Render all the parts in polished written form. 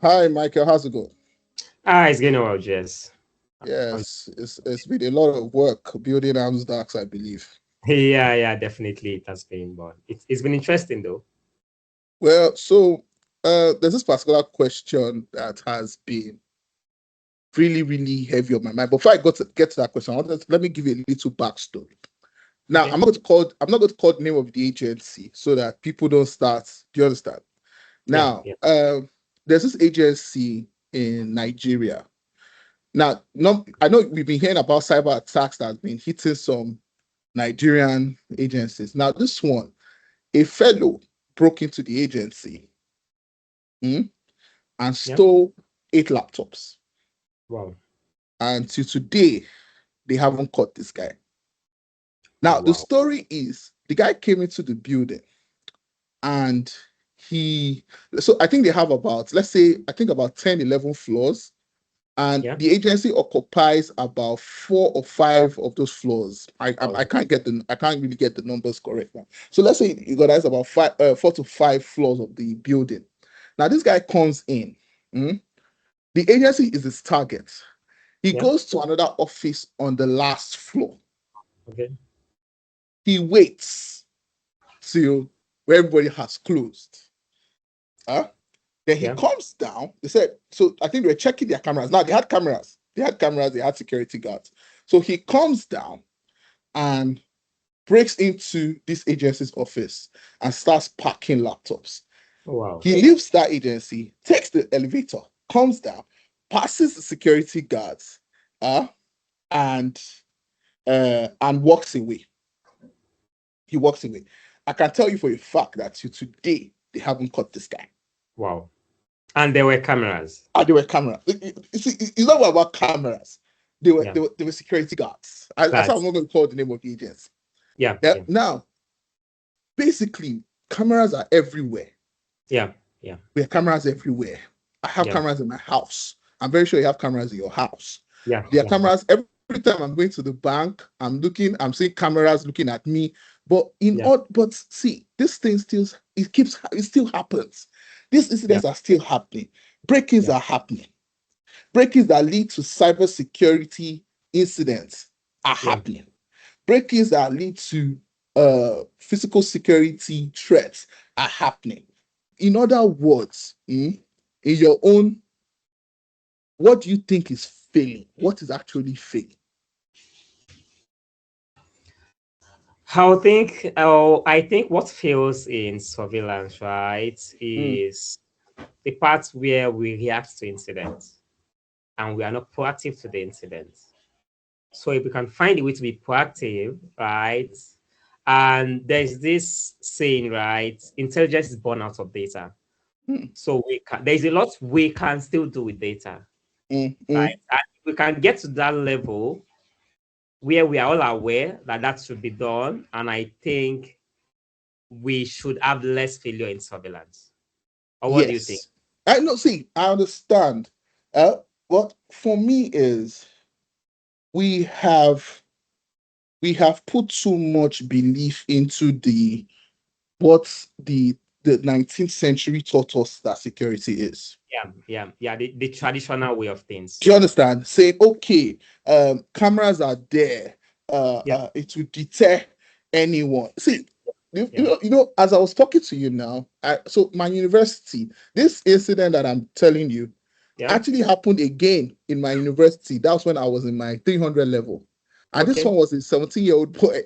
Hi, Michael. How's it going? It's going well, Jess. Um, Yes, it's been a lot of work building AVZDAX, I believe. yeah, definitely it has been, but it's been interesting though. Well, there's this particular question that has been really, really heavy on my mind. Before I get to that question, let me give you a little backstory. Now, Okay. I'm not going to call the name of the agency so that people don't start. Do you understand? Yeah, Now, yeah. there's this agency in Nigeria. Now, no, I know we've been hearing about cyber attacks that have been hitting some Nigerian agencies. Now, this one, a fellow broke into the agency, hmm, and Yeah. stole 8 laptops. Wow. And to today, they haven't caught this guy. Oh Now, the wow. story is the guy came into the building and he, so I think they have about, let's say, I think about 10, 11 floors. And Yeah. the agency occupies about 4 or 5 of those floors. I Wow. can't really get the numbers correct now. So let's say you guys about 4 to 5 floors of the building. Now this guy comes in. mm, The agency is his target. He Yeah. goes to another office on the last floor. Okay. He waits till everybody has closed. Huh? Then he Yeah. comes down. They said, so I think they were checking their cameras. Now they had cameras. They had security guards. So he comes down and breaks into this agency's office and starts packing laptops. Oh, wow. He leaves that agency, takes the elevator, comes down, passes the security guards, uh, and walks away. He walks away. I can tell you for a fact that to today they haven't caught this guy. Wow. And there were cameras. Ah, they were cameras. It's not about cameras. Yeah. They were security guards. That's how I'm Guards. not going to call the name of the agency. Yeah. Yeah. Yeah. Now, basically, cameras are everywhere. Yeah. Yeah. We have cameras everywhere. I have Yeah. cameras in my house. I'm very sure you have cameras in your house. Yeah. There are Yeah. cameras every time I'm going to the bank. I'm seeing cameras looking at me. Yeah. But see, this thing it still happens. These Yeah. incidents are still happening. Break-ins Yeah. are happening. Break-ins that lead to cybersecurity incidents are Yeah. happening. Break-ins that lead to physical security threats are happening. In other words, in your own, what do you think is failing? What is actually failing? I think what fails in surveillance, right, Mm, is the part where we react to incidents and we are not proactive to the incidents. So if we can find a way to be proactive, right? And there's this saying, right? Intelligence is born out of data. mm, So there's a lot we can still do with data, mm, right? mm. And we can get to that level where we are all aware that that should be done. And I think we should have less failure in surveillance. Or what do you think? Yes. I know, see, I understand. What for me is we have we have put too much belief into what the 19th century taught us that security is. Yeah. The traditional way of things. Do you understand? Saying, okay, cameras are there, Yeah, it will deter anyone. See, yeah, as I was talking to you now, so my university, this incident that I'm telling you yeah. actually happened again in my university. That was when I was in my 300 level. And this one Okay. was a 17-year-old boy.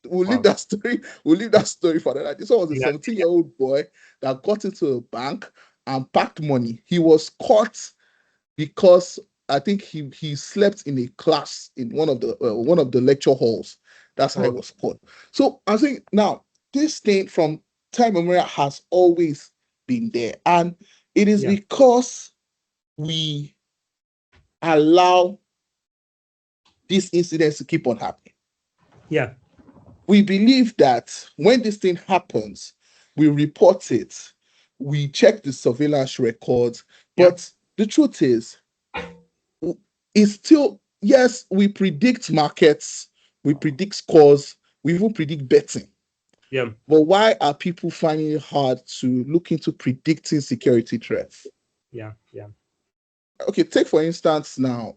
We'll leave Wow. that story. We'll leave that story for that. This one was a Yeah, 17-year-old boy that got into a bank and packed money. He was caught because I think he slept in a class in one of the lecture halls. That's how he okay. was caught. So I think now this thing from time immemorial has always been there, and it is Yeah, because we allow these incidents to keep on happening. yeah, We believe that when this thing happens, we report it, we check the surveillance records, yeah, but the truth is it's still, yes, we predict markets, we predict scores, we even predict betting. yeah. But why are people finding it hard to look into predicting security threats? Yeah. Okay, take for instance now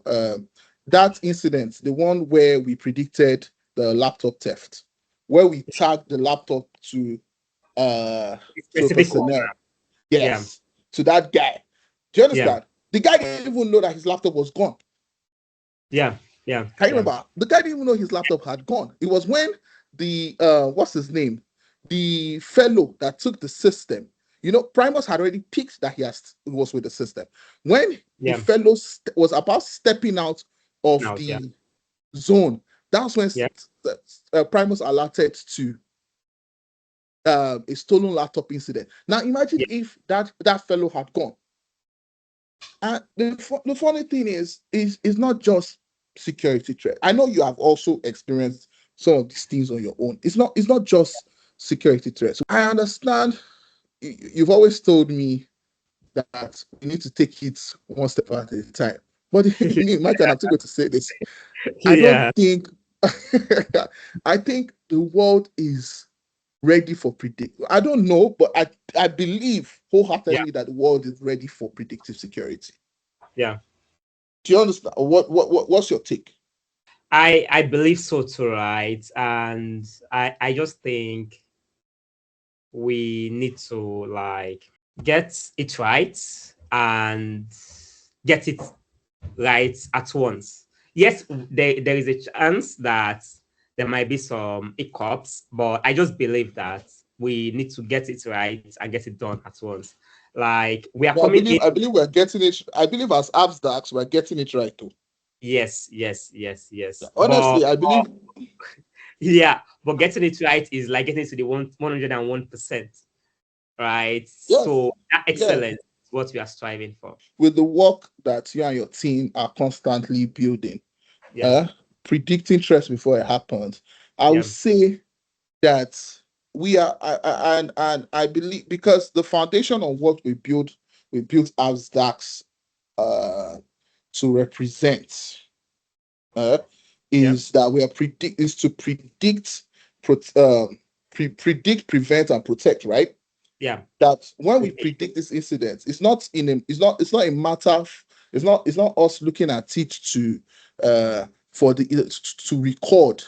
that incident, the one where we predicted the laptop theft, where we tagged the laptop to a Specific one. personnel. Yeah. Yes, to that guy. Do you Yeah. understand? The guy didn't even know that his laptop was gone. Yeah. Yeah. Can you Yeah. remember? The guy didn't even know his laptop had gone. It was when the what's his name? The fellow that took the system. You know, Primus had already picked that he was with the system. When the Yeah. fellow was about stepping out of Now. Yeah. the zone, that's when Yeah. Primus alerted to a stolen laptop incident. Now imagine Yeah. if that fellow had gone. And the funny thing is not just security threat. I know you have also experienced some of these things on your own. It's not just security threats. I understand you've always told me that we need to take it one step at a time. But me, Mike, and I'm still going to say this. I don't Yeah. think I think the world is ready for predict. I don't know, but I believe Yeah. wholeheartedly that the world is ready for predictive security. Yeah. Do you understand? What's your take? I believe so too, right? And I just think we need to like get it right and get it right at once. Yes, there is a chance that there might be some hiccups, but I just believe that we need to get it right and get it done at once. Like we are No, coming in. I believe we're getting it. I believe as AVZDAX, we're getting it right too. Yes, Yeah, But honestly, I believe. yeah, but getting it right is like getting to the 101%, right? Yes, So that yeah. excellence is what we are striving for. With the work that you and your team are constantly building, Yeah, uh, predicting threats before it happens, I would yeah, say that we are, and I believe because the foundation of what we built as DAX uh, to represent uh, yeah, is that we are is to predict, predict, prevent, and protect. Right? yeah, That when we predict this incident, it's not a matter of, it's not us looking at it to for the to record.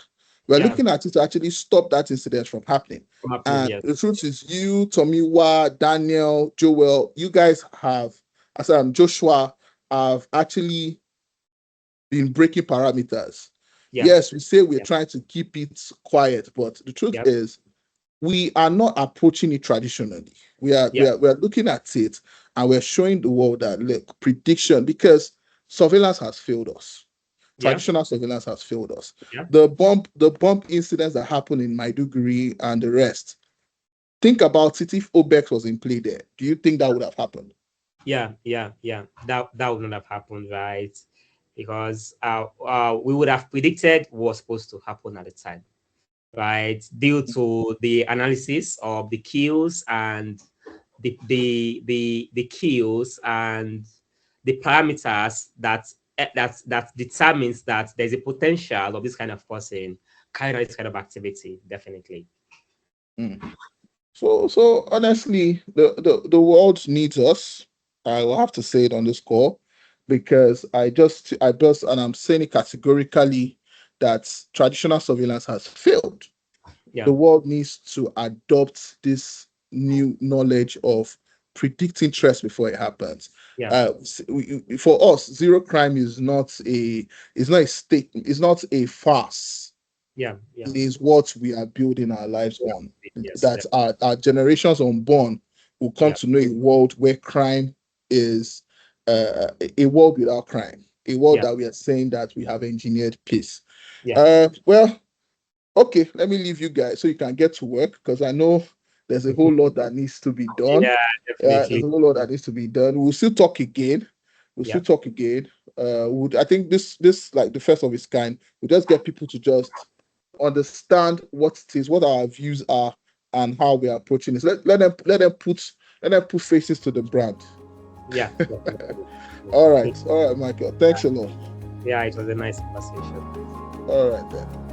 We're yeah. looking at it to actually stop that incident from happening. From happening, And yes, the truth is, you, Tomiwa, Daniel, Joel, you guys have, as Joshua, have actually been breaking parameters. yeah, Yes, we say we're yeah, trying to keep it quiet, but the truth yeah, is we are not approaching it traditionally. yeah, We are looking at it and we're showing the world that look, prediction, because surveillance has failed us. yeah, Traditional surveillance has failed us. yeah, The bump incidents that happened in Maiduguri and the rest. Think about it if OBEX was in play there. Do you think that would have happened? yeah. That would not have happened, right? Because we would have predicted what was supposed to happen at the time, right? Due to the analysis of the queues and the queues and the parameters that determines that there's a potential of this kind of person carrying out this kind of activity, definitely. Mm. So honestly, the world needs us. I will have to say it on this call because I just and I'm saying it categorically that traditional surveillance has failed. Yeah, The world needs to adopt this new knowledge of predicting threats before it happens. yeah, For us, zero crime is not a state, it's not a farce. yeah. It is what we are building our lives on. Yes, That our generations unborn will come yeah, to know a world where crime is a world without crime, a world yeah, that we are saying that we have engineered peace. yeah, Well, okay, let me leave you guys so you can get to work because I know there's a whole lot that needs to be done. yeah, There's definitely. a whole lot that needs to be done. We'll still talk again. We'll Yeah, still talk again. I think this like the first of its kind. We just get people to just understand what it is, what our views are, and how we are approaching this. Let them put faces to the brand. yeah, definitely. All right, Michael. Thanks a lot. Yeah, it was a nice conversation. All right then.